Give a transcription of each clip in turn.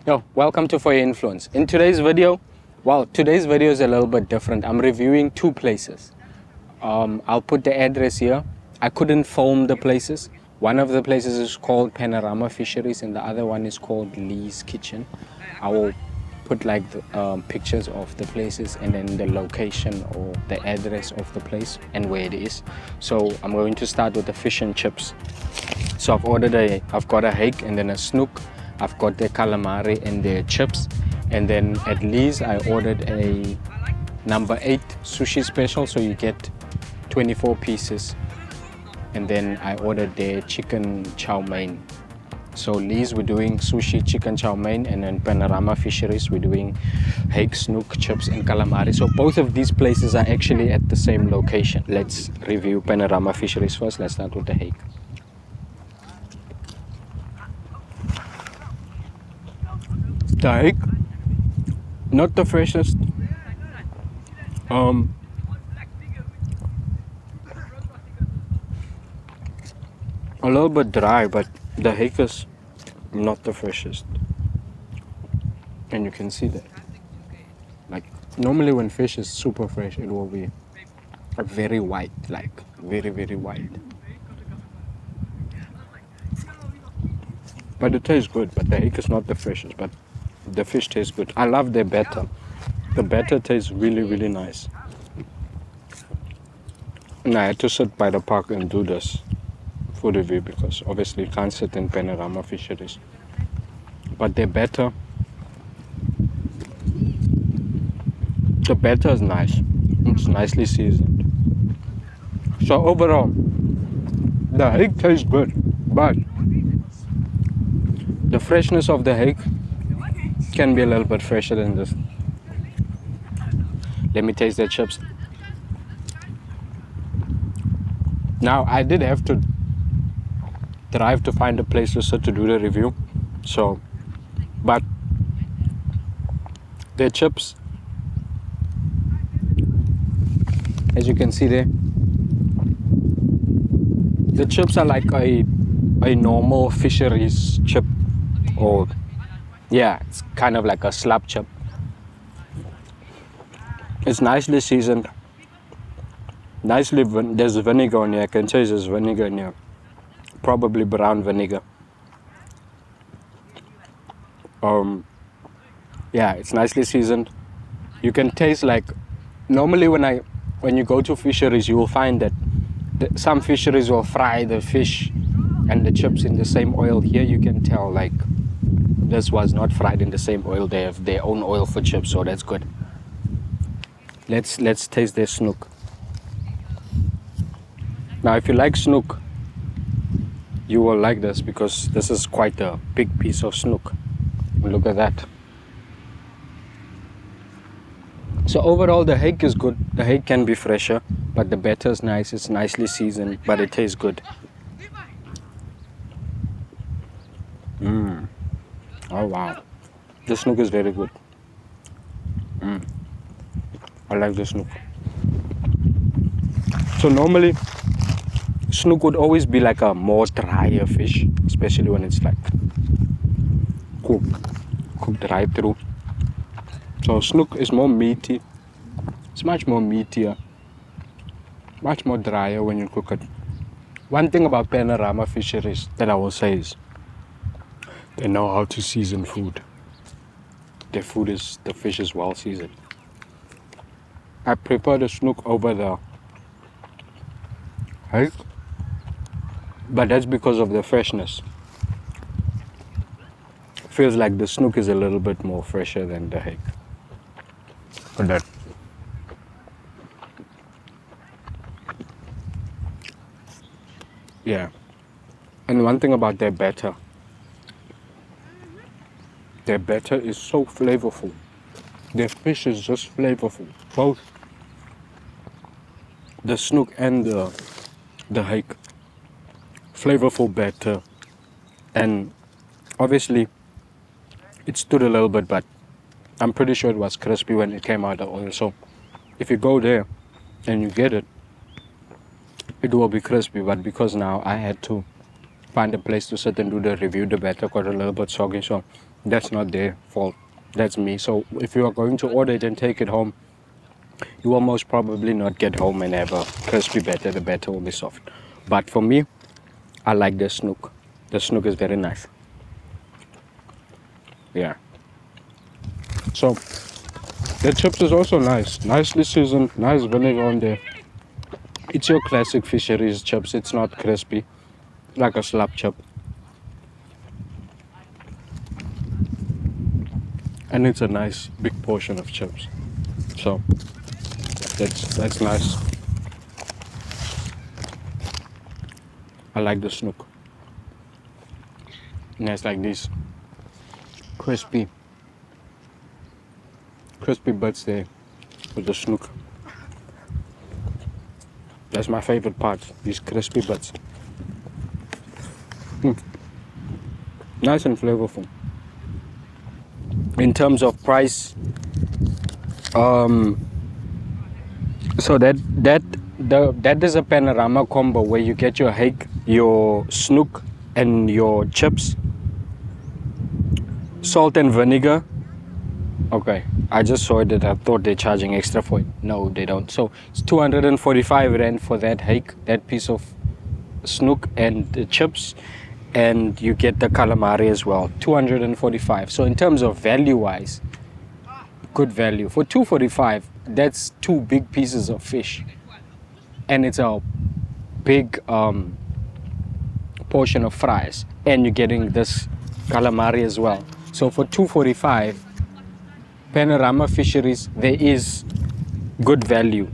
Yo, welcome to For Your Influence. In today's video, today's video is a little bit different. I'm reviewing two places. I'll put the address here. I couldn't film the places. One of the places is called Panorama Fisheries and the other one is called Lee's Kitchen. I will put like the pictures of the places and then the location or the address of the place and where it is. So I'm going to start with the fish and chips. So I've got a hake and then a snoek. I've got the calamari and the chips. And then at least I ordered a number 8 sushi special, so you get 24 pieces. And then I ordered their chicken chow mein. So Lee's we're doing sushi, chicken chow mein, and then Panorama Fisheries we're doing hake, snoek, chips and calamari. So both of these places are actually at the same location. Let's review Panorama Fisheries first. Let's start with the hake. The hake, not the freshest. A little bit dry, but the hake is not the freshest. And you can see that. Like, normally when fish is super fresh, it will be very white, like very, very white. But it tastes good, but the hake is not the freshest, but the fish tastes good. I love their batter. The batter tastes really, really nice. And I had to sit by the park and do this food review because obviously you can't sit in Panorama Fisheries. But their batter, the batter is nice. It's nicely seasoned. So overall, the hake tastes good, but the freshness of the hake can be a little bit fresher than this. Let me taste the chips. Now, I did have to drive to find a place to sit to do the review. So, but the chips, as you can see there, the chips are like a normal fisheries chip, or yeah, it's kind of like a slab chip. It's nicely seasoned. There's vinegar in here. I can taste there's vinegar in here. Probably brown vinegar. Yeah, it's nicely seasoned. You can taste like, normally when you go to fisheries, you will find that some fisheries will fry the fish and the chips in the same oil. Here you can tell like this was not fried in the same oil. They have their own oil for chips, so that's good. Let's taste their snoek. Now, if you like snoek, you will like this because this is quite a big piece of snoek. Look at that. So overall, the hake is good. The hake can be fresher, but the batter is nice. It's nicely seasoned, but it tastes good. Oh wow, the snoek is very good. I like the snoek. So normally, snoek would always be like a more drier fish, especially when it's like cooked right through. So snoek is more meaty. It's much more meatier, much more drier when you cook it. One thing about Panorama Fisheries that I will say is they know how to season food. The fish is well seasoned. I prefer the snoek over the hake, but that's because of the freshness. Feels like the snoek is a little bit more fresher than the hake. But that. Yeah. And one thing about their batter is so flavorful. Their fish is just flavorful. Both the snoek and the hake. Flavorful batter. And obviously it stood a little bit, but I'm pretty sure it was crispy when it came out of oil. So if you go there and you get it, it will be crispy. But because now I had to find a place to sit and do the review, the batter got a little bit soggy, so That's not their fault. That's me. So if you are going to order it and take it home, you will most probably not get home and have a crispy batter. The batter will be soft. But for me, I like the snoek. The snoek is very nice. Yeah. So the chips is also nice. Nicely seasoned, nice vinegar on there. It's your classic fisheries chips. It's not crispy like a slab chip. And it's a nice big portion of chips. So that's nice. I like the snoek. And it's like these crispy bits there with the snoek. That's my favorite part, these crispy bits. Nice and flavorful. In terms of price, so that is a panorama combo where you get your hake, your snoek, and your chips, salt and vinegar. Okay, I just saw it. I thought they're charging extra for it. No, they don't. So it's 245 rand for that hake, that piece of snoek and the chips, and you get the calamari as well, 245. So in terms of value wise, good value. For 245, that's two big pieces of fish, and it's a big portion of fries, and you're getting this calamari as well. So for 245, Panorama Fisheries, there is good value.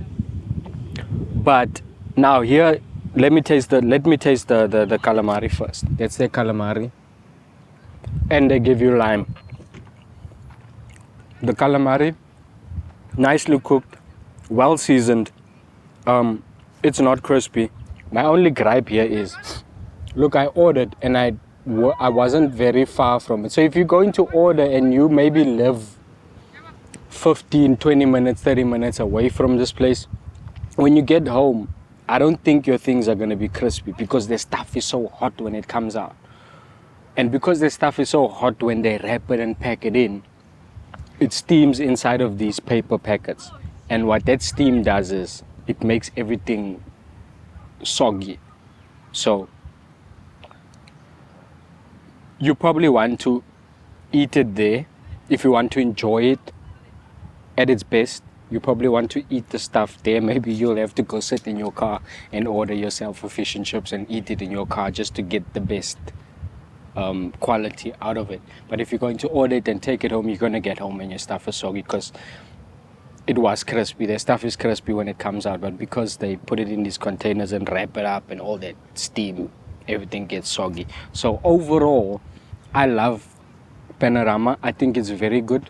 But now here, let me taste the calamari first. That's their calamari, and they give you lime. The calamari, nicely cooked, well seasoned. It's not crispy. My only gripe here is, look, I ordered and I wasn't very far from it. So if you're going to order and you maybe live 15, 20 minutes, 30 minutes away from this place, when you get home, I don't think your things are going to be crispy because the stuff is so hot when it comes out. And because the stuff is so hot when they wrap it and pack it in, it steams inside of these paper packets. And what that steam does is it makes everything soggy. So you probably want to eat it there. If you want to enjoy it at its best, you probably want to eat the stuff there. Maybe you'll have to go sit in your car and order yourself a fish and chips and eat it in your car just to get the best quality out of it. But if you're going to order it and take it home, you're going to get home and your stuff is soggy because it was crispy. Their stuff is crispy when it comes out, but because they put it in these containers and wrap it up and all that steam, everything gets soggy. So overall, I love Panorama. I think it's very good.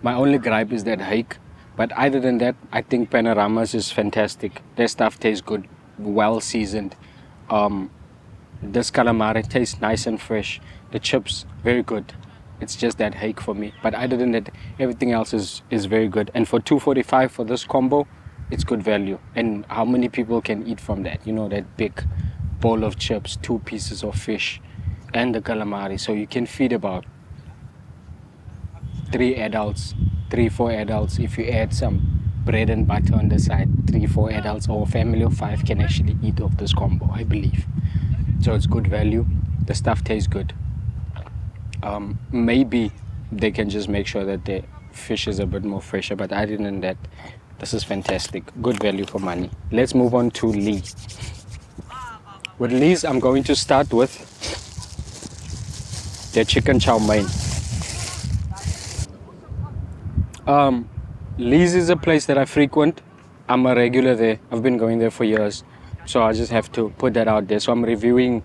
My only gripe is that hake, but other than that, I think Panorama's is fantastic. Their stuff tastes good, well seasoned. This calamari tastes nice and fresh. The chips, very good. It's just that hake for me. But other than that, everything else is very good. And for 245 for this combo, it's good value. And how many people can eat from that? You know, that big bowl of chips, 2 pieces of fish, and the calamari. So you can feed about 3 adults, 3-4 adults. If you add some bread and butter on the side, 3-4 adults or a family of 5 can actually eat off this combo, I believe. So it's good value. The stuff tastes good. Maybe they can just make sure that the fish is a bit more fresher, but other than that, this is fantastic. Good value for money. Let's move on to Lee. With Lee's, I'm going to start with their chicken chow mein. Lee's is a place that I frequent. I'm a regular there. I've been going there for years. So I just have to put that out there. So I'm reviewing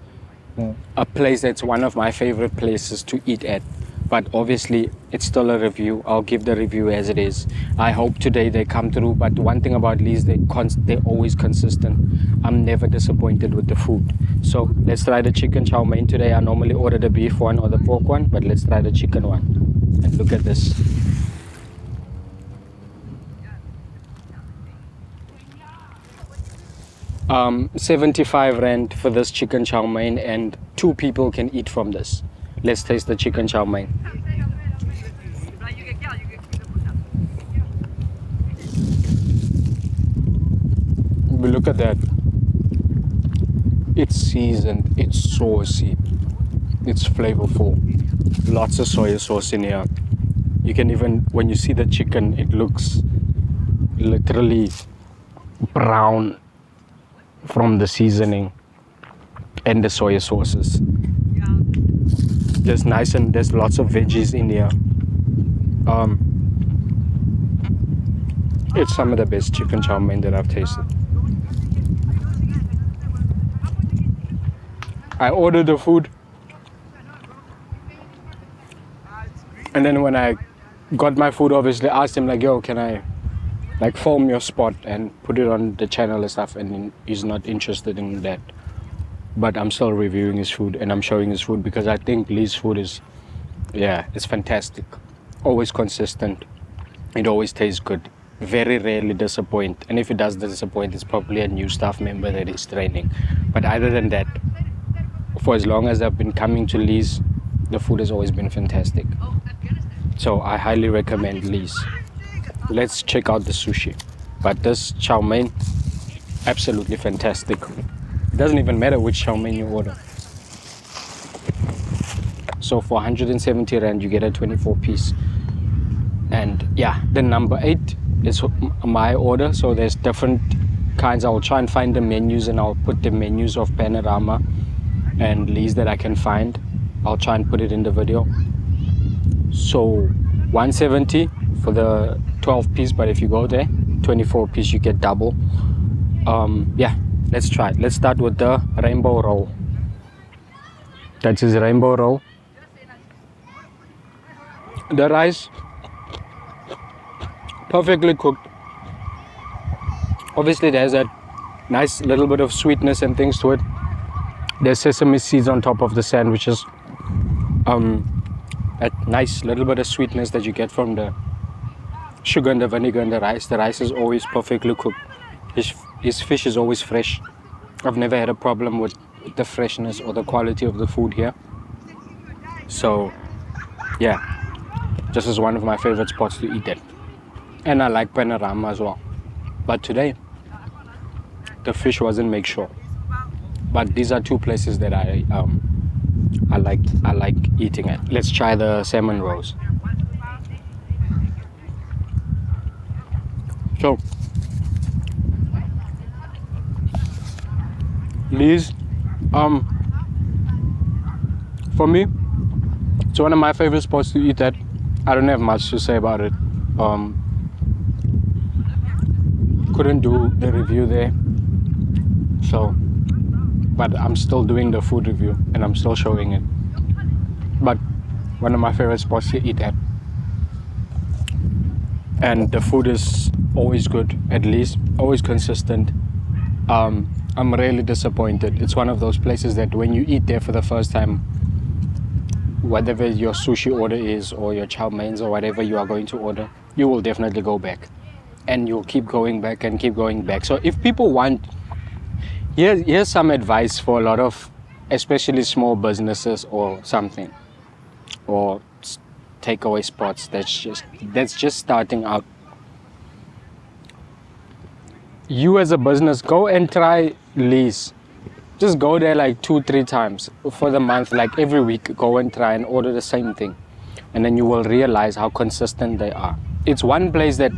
a place that's one of my favorite places to eat at. But obviously, it's still a review. I'll give the review as it is. I hope today they come through. But one thing about Lee's, they're always consistent. I'm never disappointed with the food. So let's try the chicken chow mein today. I normally order the beef one or the pork one, but let's try the chicken one. And look at this. $75 rand for this chicken chow mein, and 2 people can eat from this. Let's taste the chicken chow mein. Look at that. It's seasoned, it's saucy, it's flavorful. Lots of soy sauce in here. You can even, when you see the chicken, it looks literally brown from the seasoning and the soy sauces. There's lots of veggies in here. It's some of the best chicken chow mein that I've tasted. I ordered the food, and then when I got my food, obviously asked him like, yo, can I like film your spot and put it on the channel and stuff, and he's not interested in that. But I'm still reviewing his food and I'm showing his food because I think Lee's food is, yeah, it's fantastic. Always consistent. It always tastes good. Very rarely disappoint. And if it does disappoint, it's probably a new staff member that is training. But other than that, for as long as I've been coming to Lee's, the food has always been fantastic. So I highly recommend Lee's. Let's check out the sushi. But this chow mein, absolutely fantastic. It doesn't even matter which chow mein you order. So for 170 Rand, you get a 24 piece. And yeah, the number 8 is my order. So there's different kinds. I'll try and find the menus and I'll put the menus of Panorama and Lee's that I can find. I'll try and put it in the video. So 170 for the 12 piece, but if you go there 24 piece, you get double. Yeah, let's try it. Let's start with the rainbow roll. That's his rainbow roll. The rice, perfectly cooked. Obviously there's a nice little bit of sweetness and things to it. There's sesame seeds on top of the sandwiches. A nice little bit of sweetness that you get from the sugar and the vinegar and the rice. The rice is always perfectly cooked. His fish is always fresh. I've never had a problem with the freshness or the quality of the food here. So yeah, this is one of my favorite spots to eat at. And I like Panorama as well. But today, the fish wasn't make sure. But these are two places that I like eating at. Let's try the salmon rolls. So Lee's, for me, it's one of my favorite spots to eat at. I don't have much to say about it. Couldn't do the review there, so, but I'm still doing the food review and I'm still showing it. But one of my favorite spots to eat at, and the food is always good, at least always consistent. I'm really disappointed. It's one of those places that when you eat there for the first time, whatever your sushi order is or your chow meins or whatever you are going to order, you will definitely go back and you'll keep going back and keep going back. So if people want, here's some advice for a lot of, especially small businesses or something, or takeaway spots that's just starting out. You as a business, go and try Lee's. Just go there like 2-3 times for the month, like every week. Go and try and order the same thing, and then you will realize how consistent they are. It's one place that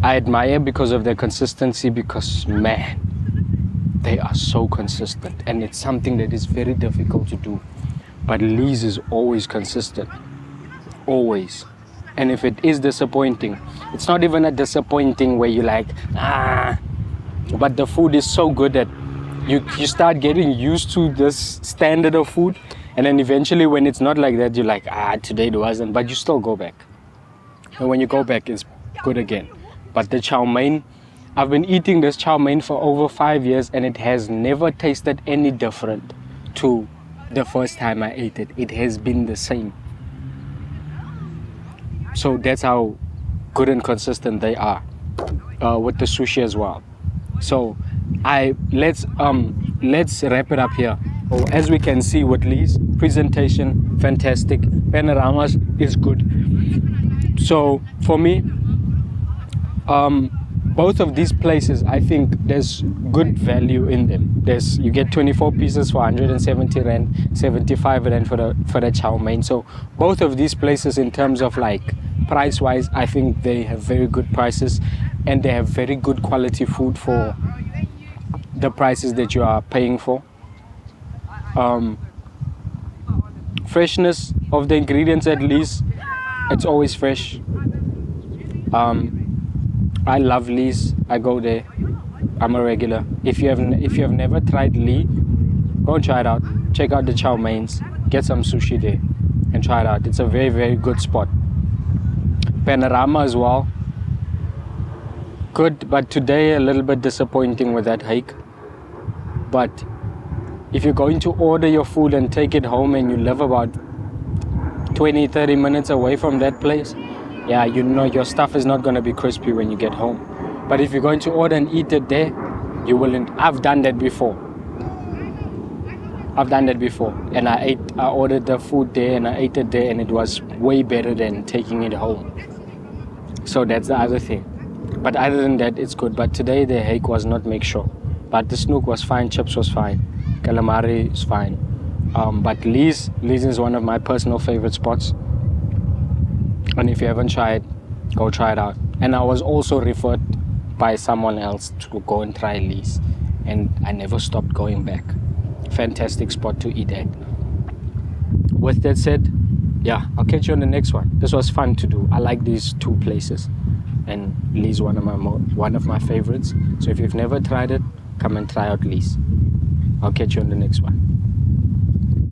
I admire because of their consistency, because man, they are so consistent, and it's something that is very difficult to do. But Lee's is always consistent, always. And if it is disappointing, it's not even a disappointing where you're like, but the food is so good that you start getting used to this standard of food, and then eventually when it's not like that, you're like, today it wasn't, but you still go back. And when you go back, it's good again. But the chow mein, I've been eating this chow mein for over 5 years, and it has never tasted any different to the first time I ate it. It has been the same. So that's how good and consistent they are with the sushi as well. So let's wrap it up here. As we can see with Lee's, presentation fantastic. Panorama's is good. So for me, both of these places, I think there's good value in them. You get 24 pieces for 170 rand, 75 rand for the chow mein. So both of these places, in terms of like price wise, I think they have very good prices, and they have very good quality food for the prices that you are paying for. Freshness of the ingredients, at least it's always fresh. I love Lee's. I go there. I'm a regular. If you have never tried Lee, go and try it out. Check out the chow mains. Get some sushi there and try it out. It's a very, very good spot. Panorama as well. Good, but today a little bit disappointing with that hake. But if you're going to order your food and take it home and you live about 20-30 minutes away from that place, yeah, you know your stuff is not going to be crispy when you get home. But if you're going to order and eat it there, you will. I've done that before. And I ordered the food there and I ate it there, and it was way better than taking it home. So that's the other thing. But other than that, it's good. But today the hake was not make sure. But the snoek was fine, chips was fine, calamari is fine. But Lee's is one of my personal favorite spots. And if you haven't tried, go try it out. And I was also referred by someone else to go and try Lee's, and I never stopped going back. Fantastic spot to eat at. With that said, yeah, I'll catch you on the next one. This was fun to do. I like these two places, and Lee's one of my favorites. So if you've never tried it, come and try out Lee's. I'll catch you on the next one.